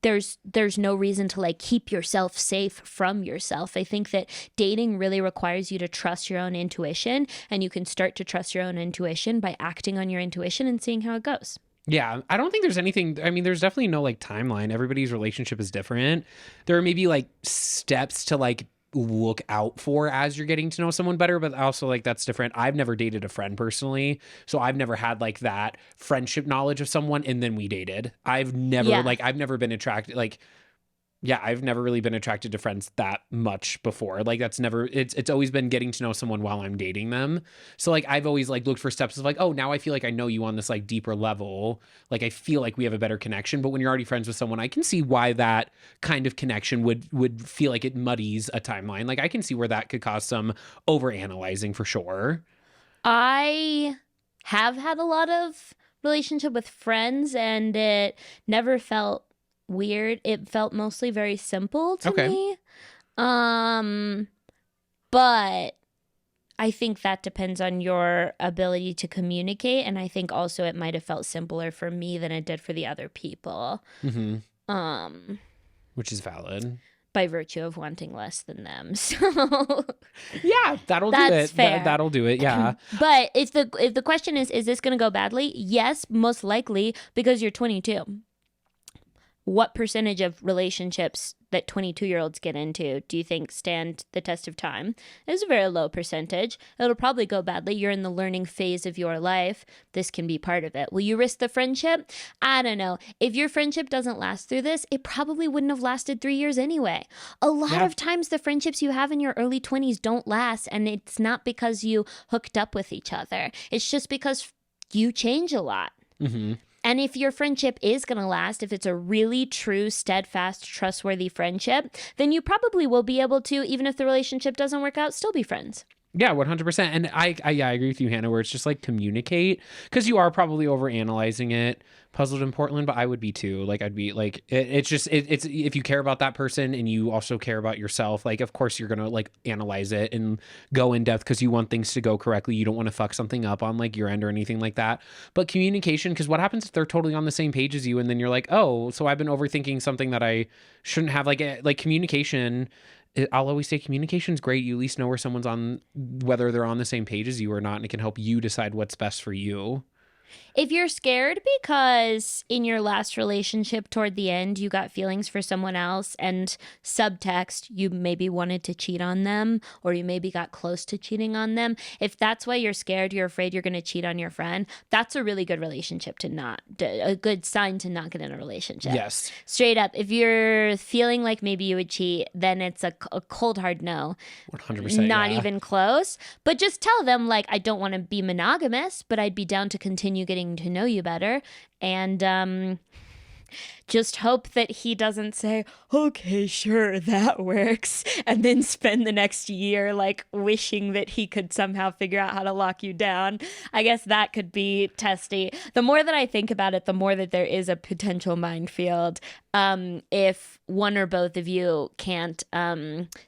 S2: there's no reason to like keep yourself safe from yourself. I think that dating really requires you to trust your own intuition, and you can start to trust your own intuition by acting on your intuition and seeing how it goes.
S1: Yeah, I don't think there's anything. I mean, there's definitely no like timeline. Everybody's relationship is different. There are maybe like steps to like look out for as you're getting to know someone better, but also like that's different. I've never dated a friend personally, so I've never had like that friendship knowledge of someone and then we dated. I've never I've never been attracted I've never really been attracted to friends that much before. Like that's never, it's always been getting to know someone while I'm dating them. So like I've always like looked for steps of like, oh, now I feel like I know you on this like deeper level. Like I feel like we have a better connection. But when you're already friends with someone, I can see why that kind of connection would feel like it muddies a timeline. Like I can see where that could cause some overanalyzing for sure.
S2: I have had a lot of relationship with friends, and it never felt weird. It felt mostly very simple to me. But I think that depends on your ability to communicate, and I think also it might have felt simpler for me than it did for the other people.
S1: Which is valid.
S2: By virtue of wanting less than them. So
S1: yeah, that'll do it.
S2: Fair.
S1: That'll do it. Yeah.
S2: But if the question is this going to go badly? Yes, most likely, because you're 22. What percentage of relationships that 22-year-olds get into do you think stand the test of time? It's a very low percentage. It'll probably go badly. You're in the learning phase of your life. This can be part of it. Will you risk the friendship? I don't know. If your friendship doesn't last through this, it probably wouldn't have lasted 3 years anyway. A lot of times the friendships you have in your early 20s don't last, and it's not because you hooked up with each other. It's just because you change a lot. And if your friendship is going to last, if it's a really true, steadfast, trustworthy friendship, then you probably will be able to, even if the relationship doesn't work out, still be friends.
S1: Yeah, 100%. And yeah, I agree with you, Hannah, where it's just like communicate, because you are probably over analyzing it. Puzzled in Portland, but I would be too. Like, I'd be like, it's just, it's, if you care about that person and you also care about yourself, like, of course you're going to like analyze it and go in depth because you want things to go correctly. You don't want to fuck something up on like your end or anything like that. But communication, because what happens if they're totally on the same page as you and then you're like, oh, so I've been overthinking something that I shouldn't have. Like communication, I'll always say communication's great. You at least know where someone's on, whether they're on the same page as you or not, and it can help you decide what's best for you.
S2: If you're scared because in your last relationship toward the end you got feelings for someone else and subtext you maybe wanted to cheat on them or you maybe got close to cheating on them, if that's why you're scared, you're afraid you're going to cheat on your friend, that's a really good relationship to not, a good sign to not get in a relationship.
S1: Yes.
S2: Straight up, if you're feeling like maybe you would cheat, then it's a cold hard no.
S1: 100%.
S2: Not
S1: yeah.
S2: even close. But just tell them, like, I don't want to be monogamous, but I'd be down to continue getting to know you better. And just hope that he doesn't say, okay, sure, that works, and then spend the next year like wishing that he could somehow figure out how to lock you down. I guess that could be testy. The more that I think about it, the more that there is a potential minefield if one or both of you can't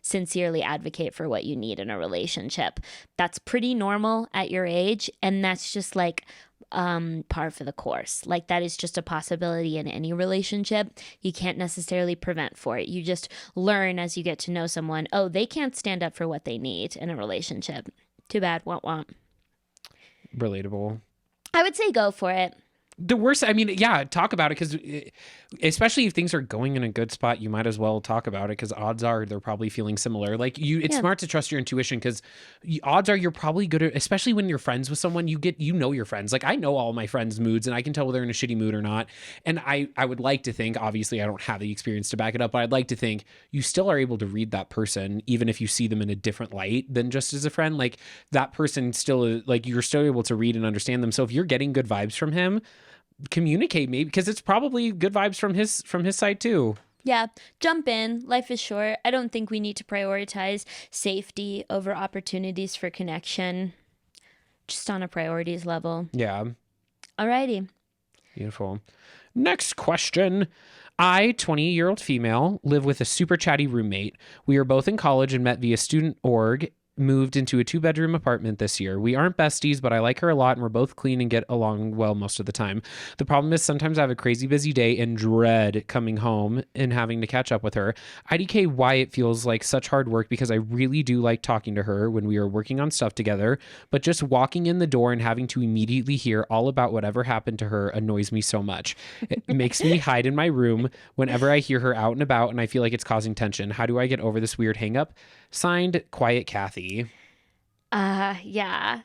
S2: sincerely advocate for what you need in a relationship. That's pretty normal at your age, and that's just like par for the course. Like, that is just a possibility in any relationship. You can't necessarily prevent for it. You just learn as you get to know someone, oh, they can't stand up for what they need in a relationship. Too bad. Womp.
S1: Relatable.
S2: I would say go for it.
S1: The worst, I mean, yeah, talk about it, because especially if things are going in a good spot, you might as well talk about it, because odds are they're probably feeling similar. Like, it's smart to trust your intuition, because odds are you're probably good at, especially when you're friends with someone, you know your friends. Like, I know all my friends' moods, and I can tell whether they're in a shitty mood or not. And I would like to think, obviously I don't have the experience to back it up, but I'd like to think you still are able to read that person, even if you see them in a different light than just as a friend. Like, that person still, like, you're still able to read and understand them. So if you're getting good vibes from him, communicate, maybe, because it's probably good vibes from his side too.
S2: Yeah, jump in. Life is short. I don't think we need to prioritize safety over opportunities for connection, just on a priorities level.
S1: Yeah.
S2: Alrighty.
S1: Beautiful. Next question. I, 20-year-old female, live with a super chatty roommate. We are both in college and met via student org, moved into a 2-bedroom apartment this year. We aren't besties, but I like her a lot and we're both clean and get along well most of the time. The problem is sometimes I have a crazy busy day and dread coming home and having to catch up with her. IDK why it feels like such hard work, because I really do like talking to her when we are working on stuff together, but just walking in the door and having to immediately hear all about whatever happened to her annoys me so much. It makes me hide in my room whenever I hear her out and about, and I feel like it's causing tension. How do I get over this weird hang up? Signed, Quiet Kathy.
S2: Yeah.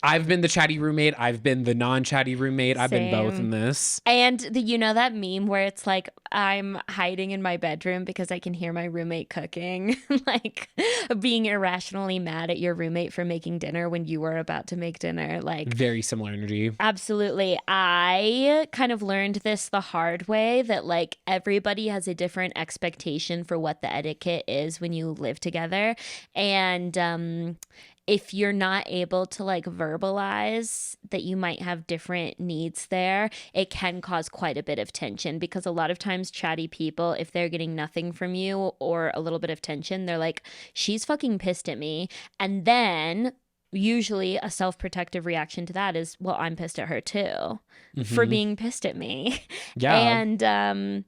S1: I've been the chatty roommate. I've been the non-chatty roommate. I've been both
S2: Same.
S1: in this.
S2: And that meme where it's like I'm hiding in my bedroom because I can hear my roommate cooking, like being irrationally mad at your roommate for making dinner when you were about to make dinner. Like,
S1: Very similar energy.
S2: absolutely. I kind of learned this the hard way, that like everybody has a different expectation for what the etiquette is when you live together. And if you're not able to like verbalize that you might have different needs there, it can cause quite a bit of tension, because a lot of times chatty people, if they're getting nothing from you or a little bit of tension, they're like, she's fucking pissed at me. And then usually a self-protective reaction to that is, well, I'm pissed at her too for being pissed at me.
S1: Yeah.
S2: And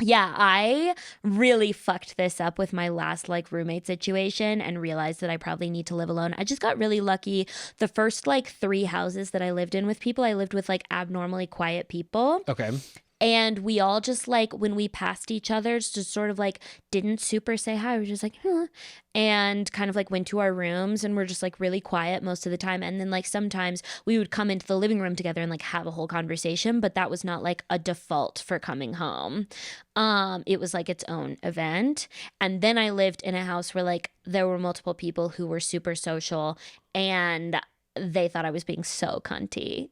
S2: yeah, I really fucked this up with my last like roommate situation and realized that I probably need to live alone. I just got really lucky. The first like 3 houses that I lived in with people, I lived with like abnormally quiet people.
S1: Okay.
S2: And we all just like, when we passed each other, just sort of like didn't super say hi. We were just like, huh. And kind of like went to our rooms and we're just like really quiet most of the time. And then like sometimes we would come into the living room together and like have a whole conversation, but that was not like a default for coming home. It was like its own event. And then I lived in a house where like there were multiple people who were super social and they thought I was being so cunty.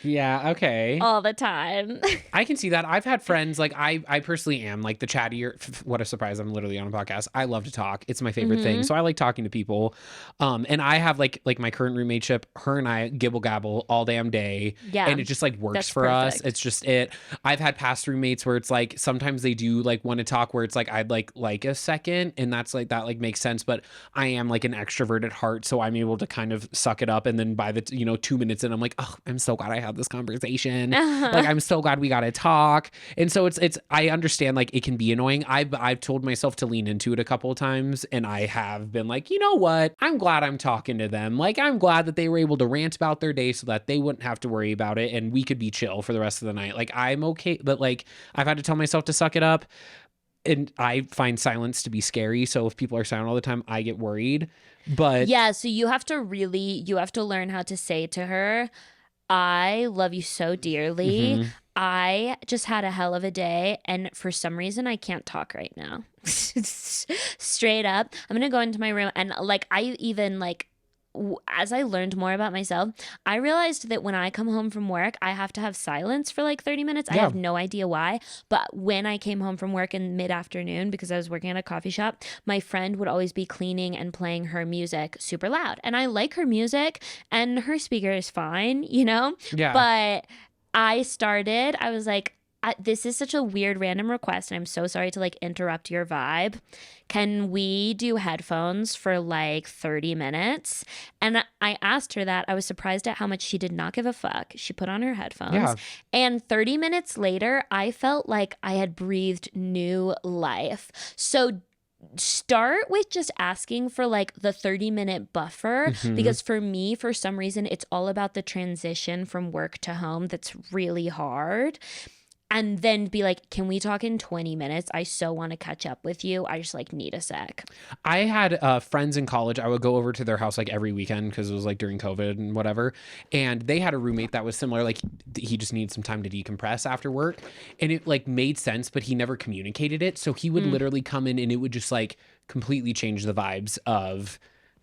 S1: Yeah, okay.
S2: all the time.
S1: I can see that. I've had friends like I personally am like the chattier. What a surprise! I'm literally on a podcast. I love to talk. It's my favorite thing.
S2: Hmm.
S1: So I like talking to people. And I have like my current roommateship. Her and I gibble gabble all damn day,
S2: Yeah,
S1: and it just like works
S2: that's
S1: for us.
S2: perfect.
S1: It's just it. I've had past roommates where it's like sometimes they do like want to talk where it's like I'd like a second, and that's like that like makes sense. But I am like an extrovert at heart, so I'm able to kind of suck it up. And then by the 2 minutes in, I'm like, oh, I'm so glad I had this conversation. Like I'm so glad we got to talk. And so it's I understand like it can be annoying. I've told myself to lean into it a couple of times, and I have been like, you know what? I'm glad I'm talking to them. Like I'm glad that they were able to rant about their day so that they wouldn't have to worry about it and we could be chill for the rest of the night. Like I'm okay, but like I've had to tell myself to suck it up, and I find silence to be scary. So if people are silent all the time, I get worried. But
S2: Yeah, so you have to learn how to say to her, I love you so dearly.
S1: mhm.
S2: I just had a hell of a day, and for some reason, I can't talk right now. Straight up. I'm gonna go into my room, and like, I even like, as I learned more about myself, I realized that when I come home from work, I have to have silence for like 30 minutes. I
S1: Yeah.
S2: have no idea why. But when I came home from work in mid afternoon, because I was working at a coffee shop, my friend would always be cleaning and playing her music super loud. And I like her music, and her speaker is fine, you know?
S1: Yeah.
S2: But I was like, this is such a weird random request, and I'm so sorry to like interrupt your vibe. Can we do headphones for like 30 minutes? And I asked her that. I was surprised at how much she did not give a fuck. She put on her headphones.
S1: Yeah.
S2: And 30 minutes later, I felt like I had breathed new life. So start with just asking for like the 30-minute buffer,
S1: Mhm.
S2: because for me, for some reason, it's all about the transition from work to home that's really hard. And then be like, can we talk in 20 minutes? I so want to catch up with you. I just like need a sec.
S1: I had friends in college. I would go over to their house like every weekend because it was like during COVID and whatever. And they had a roommate that was similar. Like he just needed some time to decompress after work, and it like made sense, but he never communicated it. So he would
S2: Mm.
S1: literally come in, and it would just like completely change the vibes of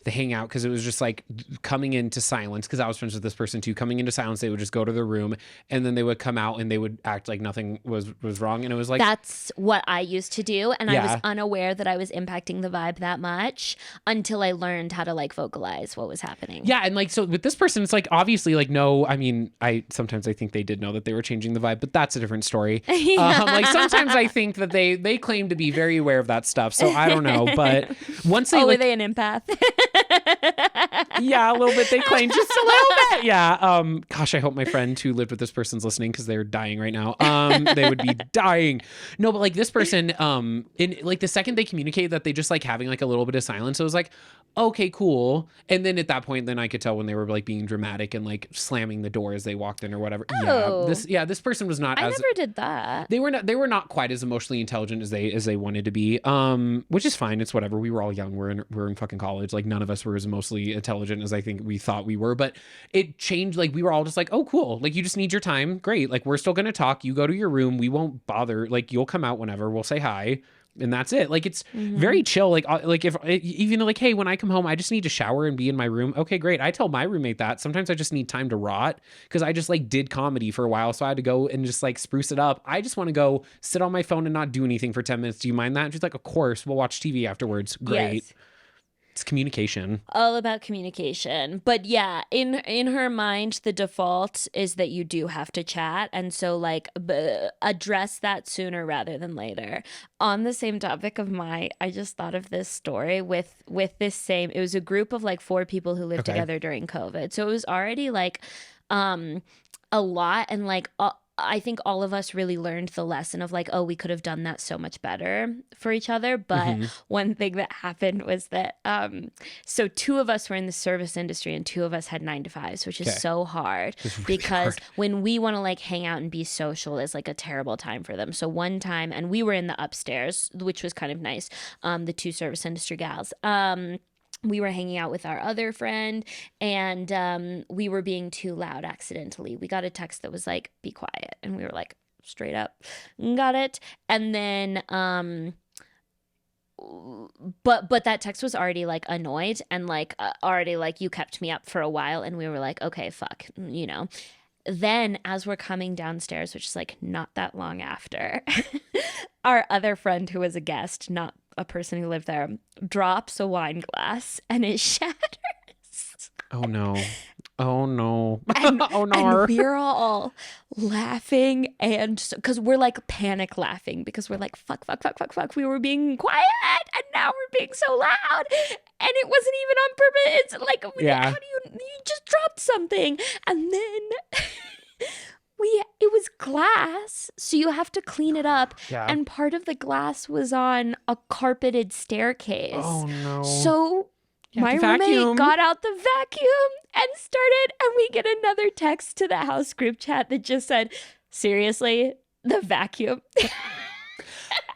S1: the hangout because it was just like coming into silence. Because I was friends with this person too. Coming into silence, they would just go to their room, and then they would come out and they would act like nothing was wrong. And it was like,
S2: That's what I used to do. And I was
S1: yeah.
S2: unaware that I was impacting the vibe that much until I learned how to like vocalize what was happening.
S1: Yeah, and like so with this person, it's like obviously like no. I mean, I sometimes I think they did know that they were changing the vibe, but that's a different story. Like sometimes I think that they claim to be very aware of that stuff, so I don't know. But once they
S2: Oh, were
S1: like,
S2: they an empath?
S1: yeah, a little bit, they claim just a little bit. Yeah. Gosh, I hope my friend who lived with this person's listening because they're dying right now. They would be dying. No, but like this person, in like the second they communicate that they just like having like a little bit of silence, it was like, okay, cool. And then at that point, then I could tell when they were like being dramatic and like slamming the door as they walked in or whatever.
S2: Oh,
S1: Yeah, this person was not
S2: I
S1: as
S2: never did that.
S1: they were not quite as emotionally intelligent as they wanted to be. Which is fine. It's whatever. We were all young. We're in fucking college. Like none of us were as emotionally intelligent as I think we thought we were. But it changed. Like we were all just like, oh, cool. Like you just need your time. Great. Like we're still gonna talk. You go to your room. We won't bother. Like you'll come out whenever. We'll say hi. And that's it. Like it's
S2: Hmm.
S1: very chill. Like if even like, hey, when I come home, I just need to shower and be in my room. Okay, great. I tell my roommate that sometimes I just need time to rot because I just like did comedy for a while, so I had to go and just like spruce it up. I just want to go sit on my phone and not do anything for 10 minutes. Do you mind that? And she's like, of course. We'll watch TV afterwards. Great.
S2: Yes.
S1: It's communication.
S2: All about communication. But yeah, in her mind, the default is that you do have to chat, and so like address that sooner rather than later. On the same topic of I just thought of this story with this same. It was a group of like four people who lived
S1: Okay.
S2: together during COVID, so it was already like um a lot, and like I think all of us really learned the lesson of like, oh, we could have done that so much better for each other. But
S1: Hmm.
S2: one thing that happened was that so two of us were in the service industry and two of us had 9 to 5s, which is
S1: Okay.
S2: so hard
S1: It's really
S2: because
S1: hard.
S2: when we want to like hang out and be social, it's like a terrible time for them. So one time, and we were in the upstairs, which was kind of nice. The two service industry gals. We were hanging out with our other friend, and we were being too loud accidentally. We got a text that was like, be quiet. And we were like, straight up, got it. And then but that text was already like annoyed and like already like, you kept me up for a while, and we were like, okay, fuck, you know. then as we're coming downstairs, which is like not that long after, our other friend who was a guest, not a person who lived there, drops a wine glass and it shatters.
S1: Oh no. Oh no.
S2: And,
S1: Oh
S2: and
S1: no.
S2: we're all laughing, and because we're like panic laughing because we're like, fuck, fuck, fuck, fuck, fuck. We were being quiet and now we're being so loud. And it wasn't even on purpose. It's like,
S1: Yeah.
S2: how do you just dropped something? And then it was glass, so you have to clean it up.
S1: Yeah.
S2: And part of the glass was on a carpeted staircase.
S1: Oh no.
S2: So
S1: You
S2: my
S1: have to
S2: roommate
S1: vacuum.
S2: got out the vacuum and started, and we get another text to the house group chat that just said, seriously, the vacuum.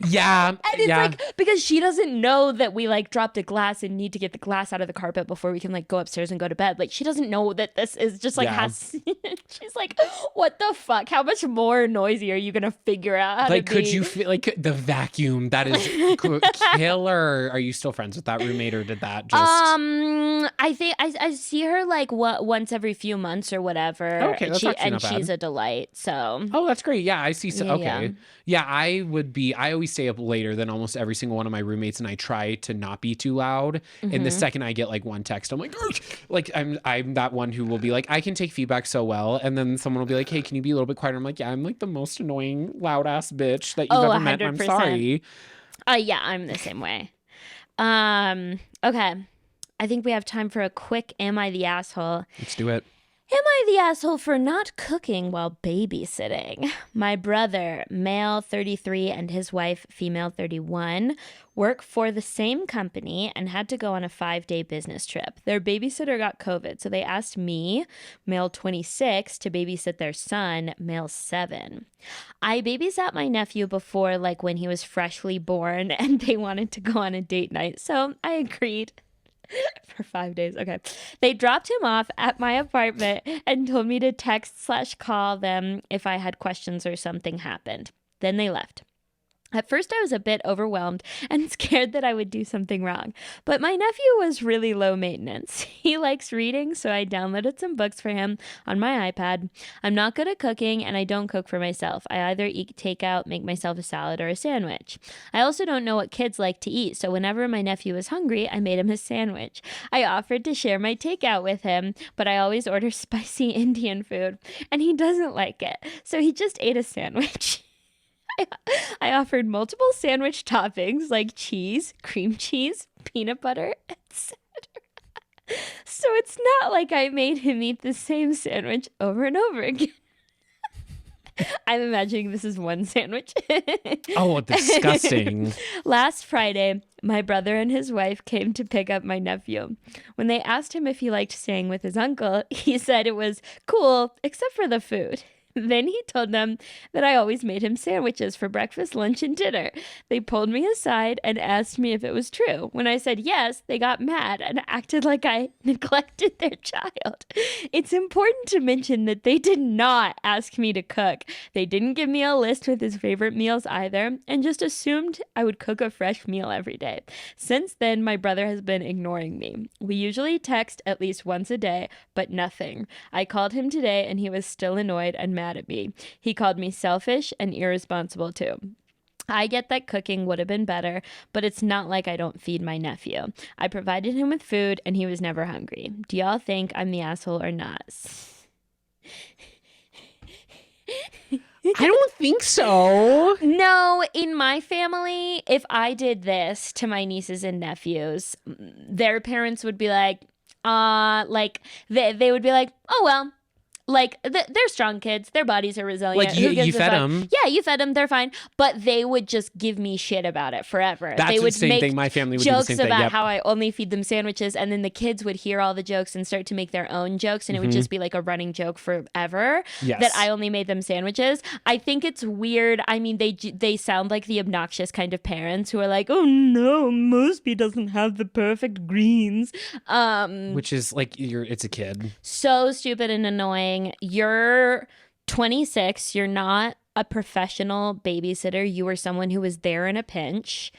S1: Yeah.
S2: And it's
S1: yeah.
S2: like, because she doesn't know that we like dropped a glass and need to get the glass out of the carpet before we can like go upstairs and go to bed. Like, she doesn't know that this is just like
S1: Yeah.
S2: she's like, what the fuck? How much more noisy are you gonna figure out how
S1: Like,
S2: to
S1: could
S2: be?
S1: you feel like the vacuum? That is killer. Are you still friends with that roommate, or did that just?
S2: I think I see her like once every few months or whatever.
S1: Okay, that's actually not bad.
S2: she's a delight. So
S1: Oh, that's great. Yeah, I see. So,
S2: Yeah,
S1: okay. Yeah, I always stay up later than almost every single one of my roommates, and I try to not be too loud. And the second I get like one text, I'm like, "Argh!" Like I'm that one who will be like, I can take feedback so well. And then someone will be like, hey, can you be a little bit quieter? I'm like, yeah, I'm like the most annoying, loud ass bitch that you've ever met. And I'm
S2: 100%.
S1: sorry.
S2: yeah, I'm the same way. Okay. I think we have time for a quick Am I the Asshole?
S1: Let's do it.
S2: Am I the asshole for not cooking while babysitting? My brother, male 33, and his wife, female 31, work for the same company and had to go on a 5-day business trip. Their babysitter got COVID, so they asked me, male 26, to babysit their son, male 7. I babysat my nephew before, like when he was freshly born, and they wanted to go on a date night, so I agreed. For 5 days. Okay. They dropped him off at my apartment and told me to text/call them if I had questions or something happened. Then they left. At first, I was a bit overwhelmed and scared that I would do something wrong. But my nephew was really low maintenance. He likes reading, so I downloaded some books for him on my iPad. I'm not good at cooking, and I don't cook for myself. I either eat takeout, make myself a salad, or a sandwich. I also don't know what kids like to eat, so whenever my nephew was hungry, I made him a sandwich. I offered to share my takeout with him, but I always order spicy Indian food, and he doesn't like it, so he just ate a sandwich. I offered multiple sandwich toppings like cheese, cream cheese, peanut butter, etc. So it's not like I made him eat the same sandwich over and over again. I'm imagining this is one sandwich.
S1: Oh, disgusting.
S2: Last Friday, my brother and his wife came to pick up my nephew. When they asked him if he liked staying with his uncle, he said it was cool, except for the food. Then he told them that I always made him sandwiches for breakfast, lunch, and dinner. They pulled me aside and asked me if it was true. When I said yes, they got mad and acted like I neglected their child. It's important to mention that they did not ask me to cook. They didn't give me a list with his favorite meals either, and just assumed I would cook a fresh meal every day. Since then, my brother has been ignoring me. We usually text at least once a day, but nothing. I called him today and he was still annoyed and mad at me. He called me selfish and irresponsible too. I get that cooking would have been better, but it's not like I don't feed my nephew. I provided him with food and he was never hungry. Do y'all think I'm the asshole or not?
S1: I don't think so.
S2: No, in my family, if I did this to my nieces and nephews, their parents would be like, they would be like, oh, well. Like, they're strong kids. Their bodies are resilient.
S1: Like, you fed them.
S2: Yeah, you fed them. They're fine. But they would just give me shit about it forever.
S1: That's
S2: they would
S1: the same
S2: make
S1: thing. My family would do the
S2: jokes
S1: same thing.
S2: about
S1: Yep.
S2: how I only feed them sandwiches. And then the kids would hear all the jokes and start to make their own jokes. And it would just be like a running joke forever
S1: Yes.
S2: that I only made them sandwiches. I think it's weird. I mean, they sound like the obnoxious kind of parents who are like, oh no, Mosby doesn't have the perfect greens.
S1: Which is like, it's a kid.
S2: So stupid and annoying. You're 26. You're not a professional babysitter. You were someone who was there in a pinch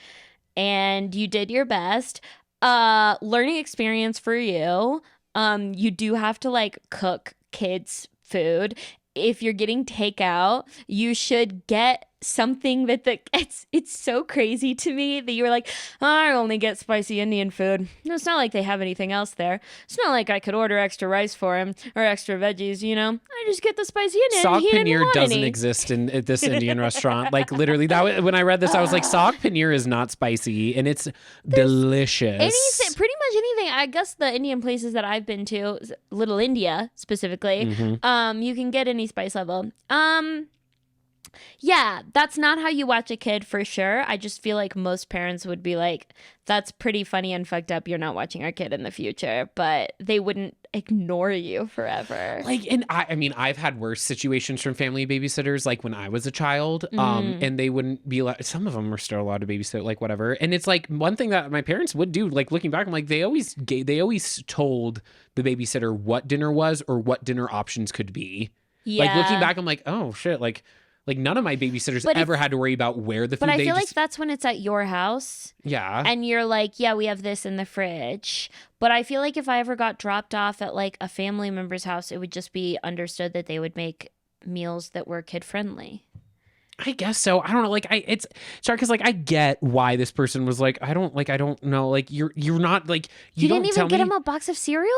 S2: and you did your best. Learning experience for you. You do have to like cook kids food. If you're getting takeout, you should get something that it's so crazy to me that you're like, I only get spicy Indian food. It's not like they have anything else there. It's not like I could order extra rice for him or extra veggies, you know. I just get the spicy Indian.
S1: Saag
S2: He didn't
S1: paneer
S2: want
S1: doesn't
S2: any.
S1: exist at this Indian restaurant. Like literally, when I read this, I was like, saag paneer is not spicy and it's delicious.
S2: Pretty much anything. I guess the Indian places that I've been to, Little India specifically, you can get any spice level. Yeah, that's not how you watch a kid for sure. I just feel like most parents would be like, that's pretty funny and fucked up. You're not watching our kid in the future, but they wouldn't ignore you forever.
S1: Like, and I mean, I've had worse situations from family babysitters, like when I was a child, and they wouldn't be like, some of them are still allowed to babysit, like whatever. And it's like one thing that my parents would do, like looking back, I'm like, they always told the babysitter what dinner was or what dinner options could be.
S2: Yeah.
S1: Like looking back, I'm like, oh shit, like none of my babysitters ever had to worry about where the food.
S2: But I feel like that's when it's at your house.
S1: Yeah.
S2: And you're like, yeah, we have this in the fridge. But I feel like if I ever got dropped off at like a family member's house, it would just be understood that they would make meals that were kid friendly.
S1: I guess so. I don't know. Like it's sorry, because like I get why this person was like, I don't know. Like you're not like
S2: You
S1: don't
S2: didn't
S1: tell
S2: even get
S1: me.
S2: him a box of cereal?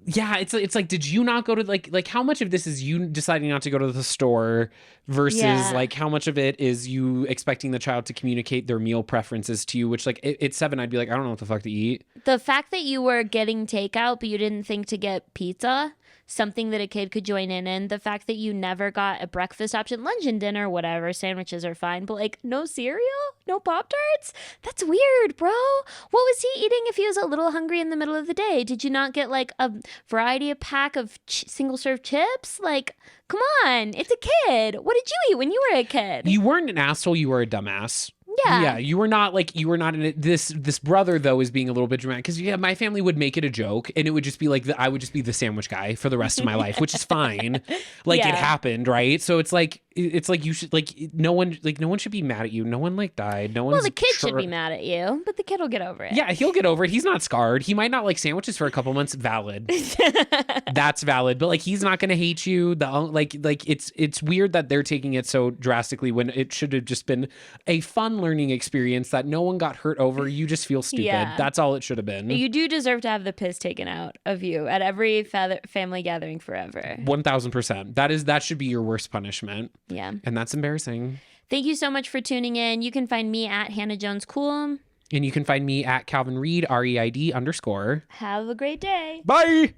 S1: Yeah, it's like, did you not go to like how much of this is you deciding not to go to the store versus like how much of it is you expecting the child to communicate their meal preferences to you, which like it's 7, I'd be like, I don't know what the fuck to eat.
S2: The fact that you were getting takeout, but you didn't think to get pizza, something that a kid could join in. The fact that you never got a breakfast option, lunch and dinner, whatever, sandwiches are fine, but like no cereal, no Pop-Tarts? That's weird, bro. What was he eating if he was a little hungry in the middle of the day? Did you not get like a variety of pack of single serve chips? Like, come on, it's a kid. What did you eat when you were a kid?
S1: You weren't an asshole, you were a dumbass.
S2: Yeah.
S1: You were not in it. This brother though is being a little bit dramatic because my family would make it a joke and it would just be like I would just be the sandwich guy for the rest of my life, which is fine. Like it happened, right? So it's like you should like no one should be mad at you. No one like died. No one.
S2: Well, the kid should be mad at you, but the kid will get over it.
S1: Yeah, he'll get over it. He's not scarred. He might not like sandwiches for a couple months. Valid. That's valid. But like he's not gonna hate you. Like it's weird that they're taking it so drastically when it should have just been a fun learning experience that no one got hurt over. You just feel stupid.
S2: Yeah.
S1: That's all it should have been.
S2: You do deserve to have the piss taken out of you at every family gathering forever.
S1: 1000%. That should be your worst punishment.
S2: Yeah.
S1: And that's embarrassing.
S2: Thank you so much for tuning in. You can find me at Hannah Jones Cool.
S1: And you can find me at Calvin Reid, REID _.
S2: Have a great day.
S1: Bye.